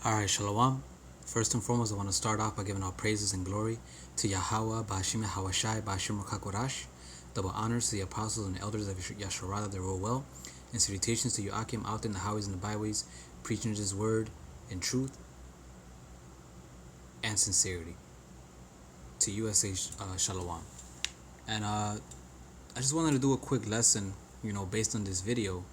Alright, Shalom. First and foremost, I want to start off by giving all praises and glory to Yahweh, Ba'ashim Hawashai, Ba'ashim Rakakorash. Double honors to the apostles and elders of Yasharah that rule well, and salutations to Yoakim out in the highways and the byways, preaching his word in truth and sincerity. To USA Shalom. And I just wanted to do a quick lesson, based on this video.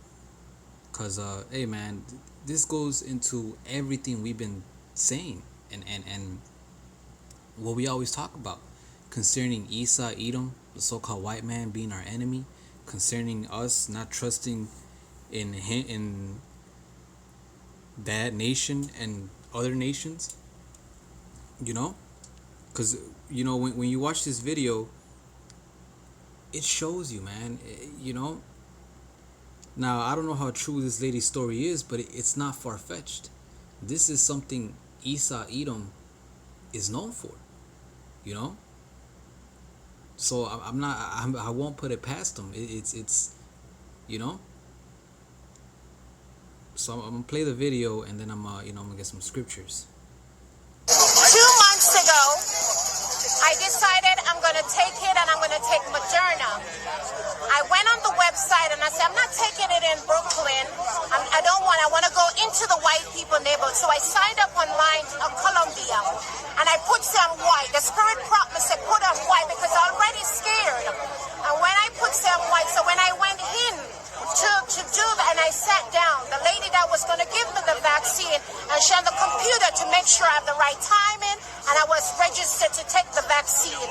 Because, hey man, this goes into everything we've been saying and what we always talk about concerning Esau, Edom, the so-called white man being our enemy, concerning us not trusting in that nation and other nations, because, when you watch this video, it shows you, man, Now, I don't know how true this lady's story is, but it's not far-fetched. This is something Esau, Edom is known for, So I won't put it past them. It's. So I'm gonna play the video and then I'm gonna get some scriptures. 2 months ago, I decided I'm gonna take it and I'm gonna take Moderna. I went on the website and I said, I'm not taking it in Brooklyn. I want to go into the white people neighborhood. So I signed up online to Colombia and I put some white. The spirit prop me said, put on white because I'm already scared. And when I put some white, so when I went in to do that and I sat down, the lady that was going to give me the vaccine and she on the computer to make sure I have the right timing and I was registered to take the vaccine.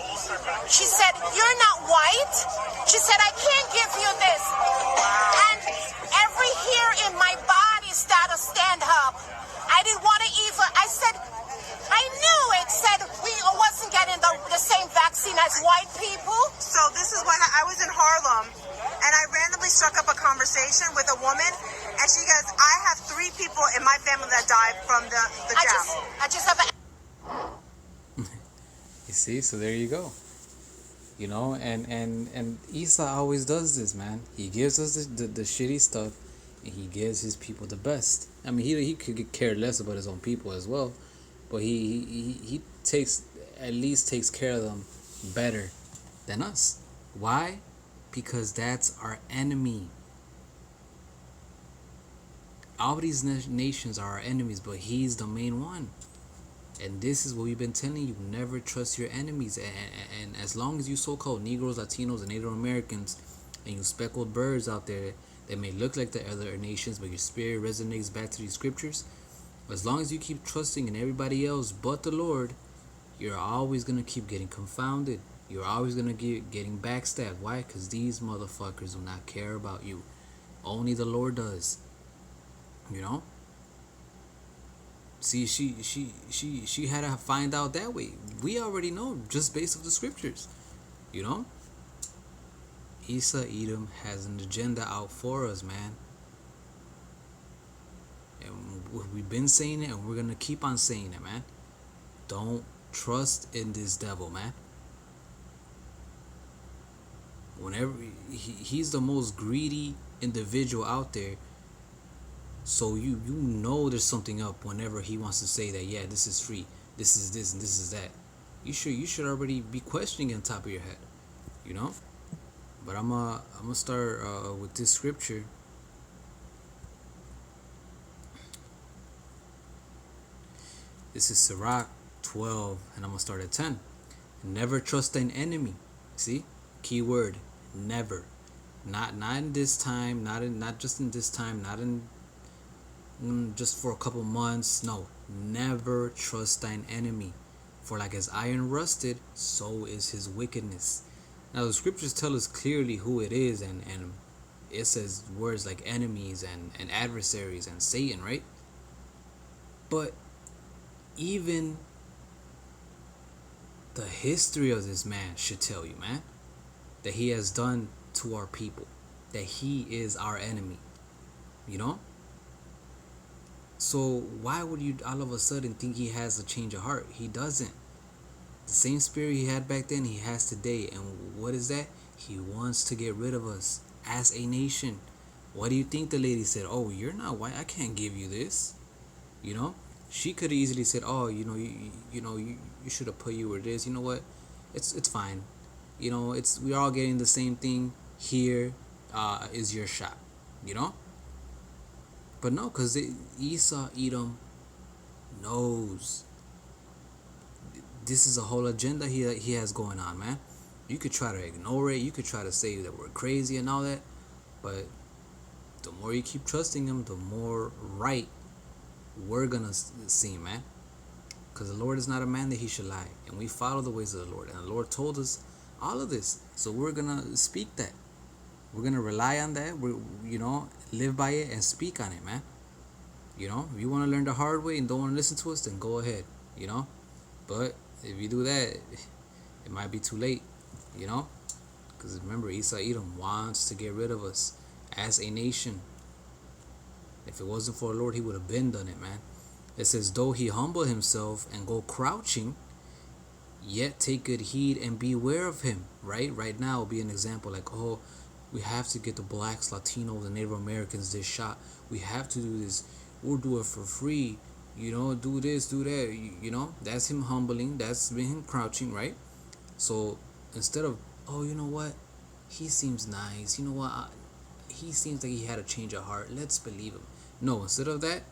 She said, you're not white. She said, I can't give you this. And every hair in my body started to stand up. I didn't want to even, I said, I knew it said we wasn't getting the same vaccine as white people. So this is when I was in Harlem and I randomly struck up a conversation with a woman and she goes, I have 3 people in my family that died from the jab. I just have a... You see, so there you go. And Esau always does this, man. He gives us the shitty stuff, and he gives his people the best. I mean, he could care less about his own people as well, but he at least takes care of them better than us. Why? Because that's our enemy. All these nations are our enemies, but he's the main one. And this is what we've been telling you. Never trust your enemies. And as long as you so-called Negroes, Latinos, and Native Americans, and you speckled birds out there that may look like the other nations, but your spirit resonates back to these scriptures, as long as you keep trusting in everybody else but the Lord, you're always going to keep getting confounded. You're always going to keep getting backstabbed. Why? Because these motherfuckers do not care about you. Only the Lord does. See, she had to find out that way. We already know just based off the scriptures. Esau, Edom has an agenda out for us, man. And we've been saying it and we're gonna keep on saying it, man. Don't trust in this devil, man. Whenever he's the most greedy individual out there. So you know there's something up whenever he wants to say that, yeah, this is free, this is this and this is that. You should already be questioning on top of your head, But I'm gonna start with this scripture. This is Sirach 12, and I'm gonna start at 10. Never trust an enemy. See, key word, never. Not in this time, not just in this time, not in just for a couple months. No, never trust thine enemy, for like as iron rusted, so is his wickedness. Now the scriptures tell us clearly who it is, and it says words like enemies and adversaries and Satan, right? But even the history of this man should tell you, man, that he has done to our people, that he is our enemy, So why would you all of a sudden think he has a change of heart? He doesn't. The same spirit he had back then, he has today. And what is that? He wants to get rid of us as a nation. What do you think the lady said? Oh, you're not white. I can't give you this. She could have easily said, "Oh, you should have put you where it is. You know what? It's fine. It's we're all getting the same thing. Here is your shot. You know." But no, because Esau Edom knows this is a whole agenda he has going on, man. You could try to ignore it. You could try to say that we're crazy and all that, but the more you keep trusting him, the more right we're gonna seem, man. Because the Lord is not a man that he should lie, and we follow the ways of the Lord, and the Lord told us all of this, so we're gonna speak that. We're gonna rely on that. Live by it and speak on it, man. If you want to learn the hard way and don't want to listen to us, then go ahead. But if you do that, it might be too late. Because remember, Esau Edom wants to get rid of us as a nation. If it wasn't for the Lord, he would have been done it, man. It says, though he humble himself and go crouching, yet take good heed and beware of him. Right now will be an example like, oh, we have to get the blacks, Latinos, the Native Americans this shot. We have to do this. We'll do it for free. Do this, do that. That's him humbling. That's him crouching, right? So instead of, oh, you know what? He seems nice. You know what? He seems like he had a change of heart. Let's believe him. No, instead of that,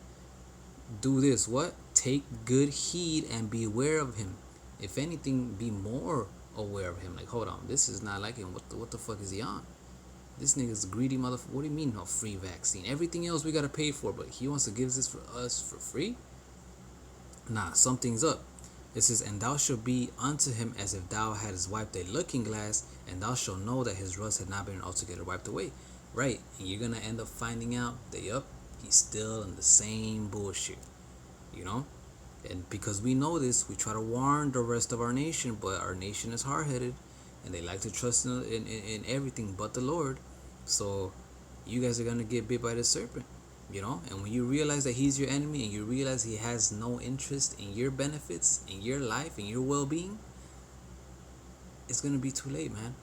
do this. What? Take good heed and beware of him. If anything, be more aware of him. Like, hold on, this is not like him. What the fuck is he on? This nigga's a greedy motherfucker. What do you mean no free vaccine? Everything else we gotta pay for, but he wants to give this for us for free? Nah, something's up. It says, and thou shalt be unto him as if thou hadst wiped a looking glass, and thou shalt know that his rust had not been altogether wiped away. Right, and you're gonna end up finding out that, yup, he's still in the same bullshit. And because we know this, we try to warn the rest of our nation, but our nation is hard-headed, and they like to trust in everything but the Lord. So you guys are gonna get bit by the serpent. And when you realize that he's your enemy, and you realize he has no interest in your benefits, in your life, in your well-being, it's gonna be too late, man.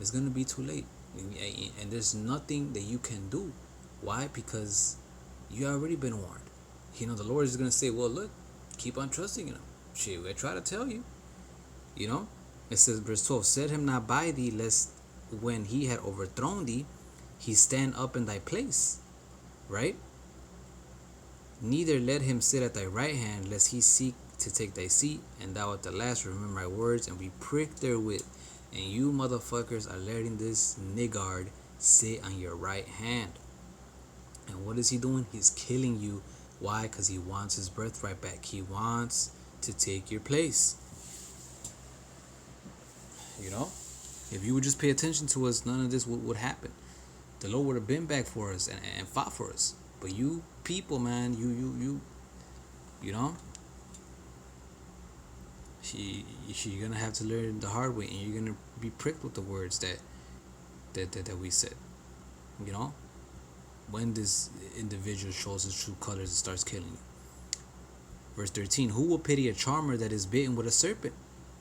It's gonna be too late, and there's nothing that you can do. Why? Because you already been warned. The Lord is gonna say, well, look, keep on trusting in him. Shit, I try to tell you. It says, verse 12, set him not by thee, lest when he had overthrown thee, he stand up in thy place. Right? Neither let him sit at thy right hand, lest he seek to take thy seat, and thou at the last remember my words and be pricked therewith. And you motherfuckers are letting this niggard sit on your right hand. And what is he doing? He's killing you. Why? Because he wants his birthright back. He wants to take your place. If you would just pay attention to us, none of this would happen. The Lord would have been back for us and fought for us. But you people, man, you're gonna have to learn the hard way, and you're gonna be pricked with the words that we said. When this individual shows his true colors and starts killing you. Verse 13, who will pity a charmer that is bitten with a serpent,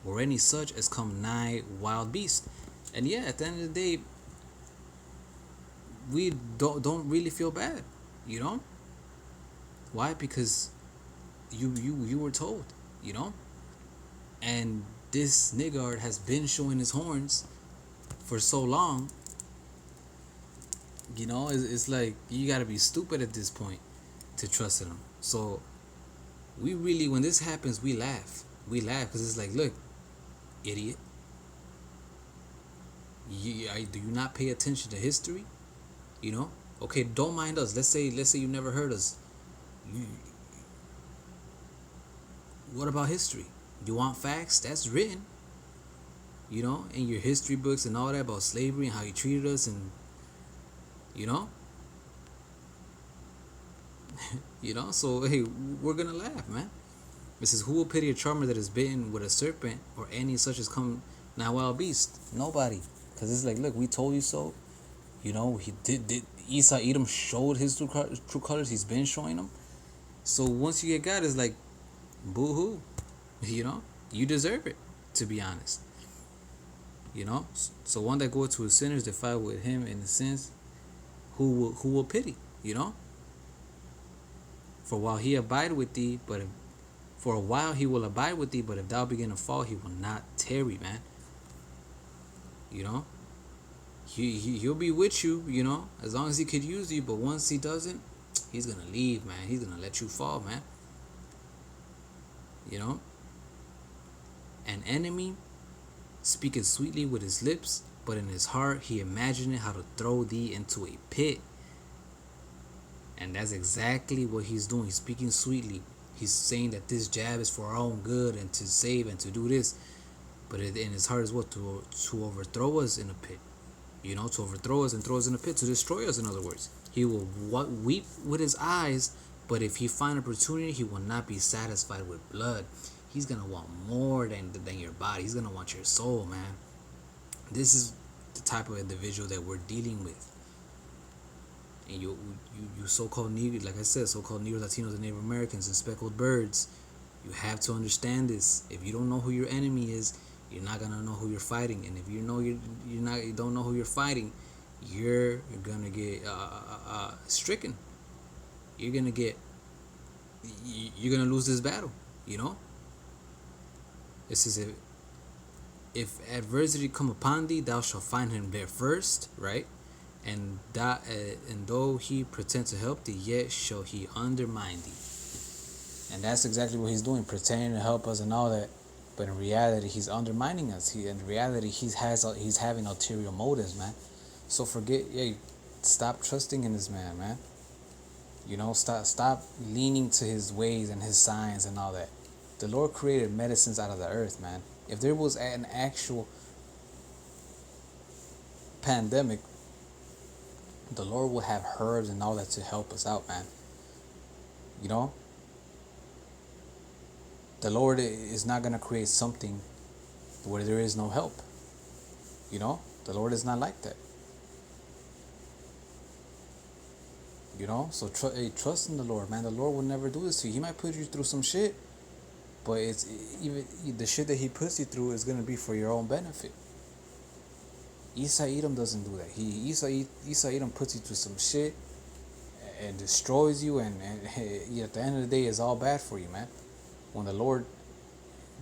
or any such as come nigh wild beast? And yeah, at the end of the day, we don't really feel bad, Why? Because you were told, and this niggard has been showing his horns for so long. It's like you gotta be stupid at this point to trust in him. So we really, when this happens, we laugh because it's like, look, idiot, do you not pay attention to history? Okay, don't mind us. Let's say you never heard us. What about history? You want facts? That's written, in your history books and all that about slavery and how you treated us, and So hey, we're gonna laugh, man. It says, who will pity a charmer that is bitten with a serpent, or any such as come now wild beast? Nobody, because it's like, look, we told you so. He did Esau Edom showed his true colors. He's been showing them. So once you get God, it's like, boo-hoo. You deserve it, to be honest. So one that goes to his sinners, they fight with him in the sins. Who will pity? For while he abide with thee, but if, for a while he will abide with thee, but if thou begin to fall, he will not tarry, man. You know, he'll be with you, you know, as long as he could use you. But once he doesn't, he's gonna leave, man. He's gonna let you fall, man. You know, an enemy speaketh sweetly with his lips, but in his heart he imagineth how to throw thee into a pit. And that's exactly what he's doing. He's speaking sweetly. He's saying that this jab is for our own good and to save and to do this. But in his heart is what? To overthrow us in a pit. You know, to overthrow us and throw us in a pit, to destroy us, in other words. He will weep with his eyes, but if he find opportunity, he will not be satisfied with blood. He's going to want more than your body. He's going to want your soul, man. This is the type of individual that we're dealing with. And you so-called Negroes, like I said, so-called Negroes, Latinos, and Native Americans, and speckled birds, you have to understand this. If you don't know who your enemy is, you're not gonna know who you're fighting. And if you know you don't know who you're fighting, you're gonna get stricken. You're gonna lose this battle. You know. This is it. If adversity come upon thee, thou shalt find him there first, right? And though he pretend to help thee, yet shall he undermine thee. And that's exactly what he's doing, pretending to help us and all that. But in reality, he's undermining us. In reality, he's having ulterior motives, man. So stop trusting in this man. You know, stop leaning to his ways and his signs and all that. The Lord created medicines out of the earth, man. If there was an actual pandemic, the Lord will have herbs and all that to help us out, man. You know? The Lord is not going to create something where there is no help. You know? The Lord is not like that. You know? So trust in the Lord, man. The Lord will never do this to you. He might put you through some shit, but it's even the shit that he puts you through is going to be for your own benefit. Esau Edom doesn't do that. Esau Edom puts you through some shit and destroys you, and at the end of the day, it's all bad for you, man. When the Lord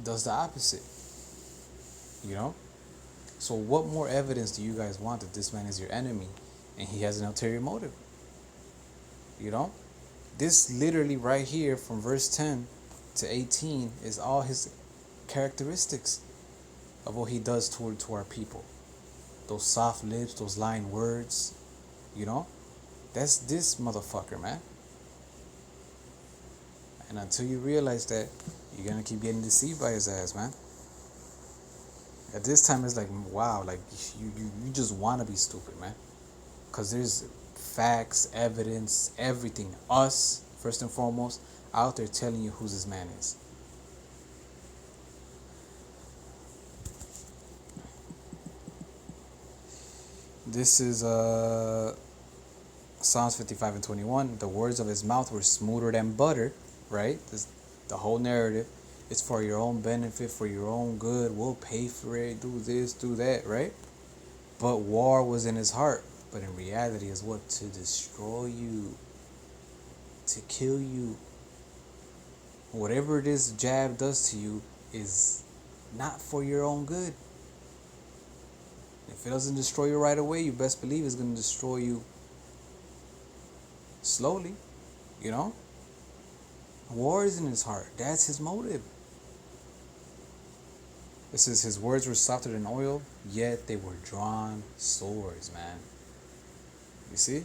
does the opposite, you know. So what more evidence do you guys want that this man is your enemy and he has an ulterior motive? You know, this literally right here from verse 10 to 18 is all his characteristics of what he does to our people. Those soft lips, those lying words, you know, that's this motherfucker, man. And until you realize that, you're gonna keep getting deceived by his ass, man. At this time, it's like, wow, like you just wanna be stupid, man. Cause there's facts, evidence, everything. Us, first and foremost, out there telling you who this man is. This is Psalms 55 and 21. The words of his mouth were smoother than butter, right? The whole narrative is for your own benefit, for your own good. We'll pay for it, do this, do that, right? But war was in his heart. But in reality is what? To destroy you, to kill you. Whatever this jab does to you is not for your own good. If it doesn't destroy you right away, you best believe it's going to destroy you slowly, you know? War is in his heart. That's his motive. It says his words were softer than oil, yet they were drawn swords, man. You see?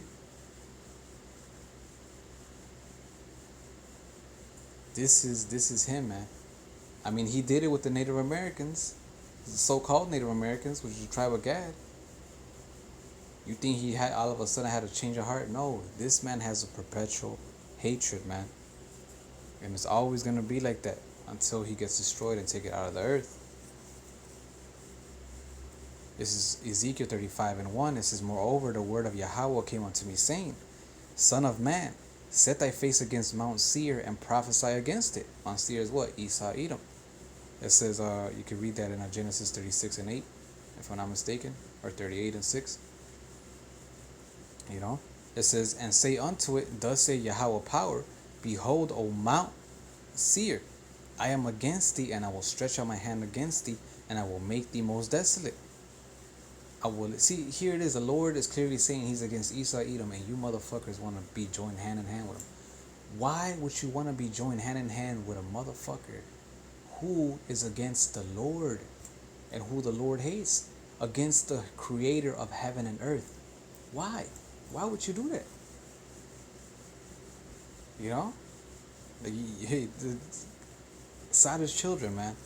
This is him, man. I mean, he did it with the Native Americans, the so-called Native Americans, which is the tribe of Gad. You think he had all of a sudden had a change of heart? No, this man has a perpetual hatred, man. And it's always going to be like that until he gets destroyed and taken out of the earth. This is Ezekiel 35 and 1. It says, moreover, the word of Yahweh came unto me, saying, Son of man, set thy face against Mount Seir and prophesy against it. Mount Seir is what? Esau, Edom. It says, you can read that in Genesis 36 and 8, if I'm not mistaken, or 38 and 6. You know, it says, and say unto it, thus say Yahweh power, Behold, O Mount Seir, I am against thee, and I will stretch out my hand against thee, and I will make thee most desolate. I will see. Here it is. The Lord is clearly saying He's against Esau, Edom, and you motherfuckers want to be joined hand in hand with him. Why would you want to be joined hand in hand with a motherfucker who is against the Lord and who the Lord hates, against the Creator of heaven and earth? Why? Why would you do that? You know, like, hey, side his children, man.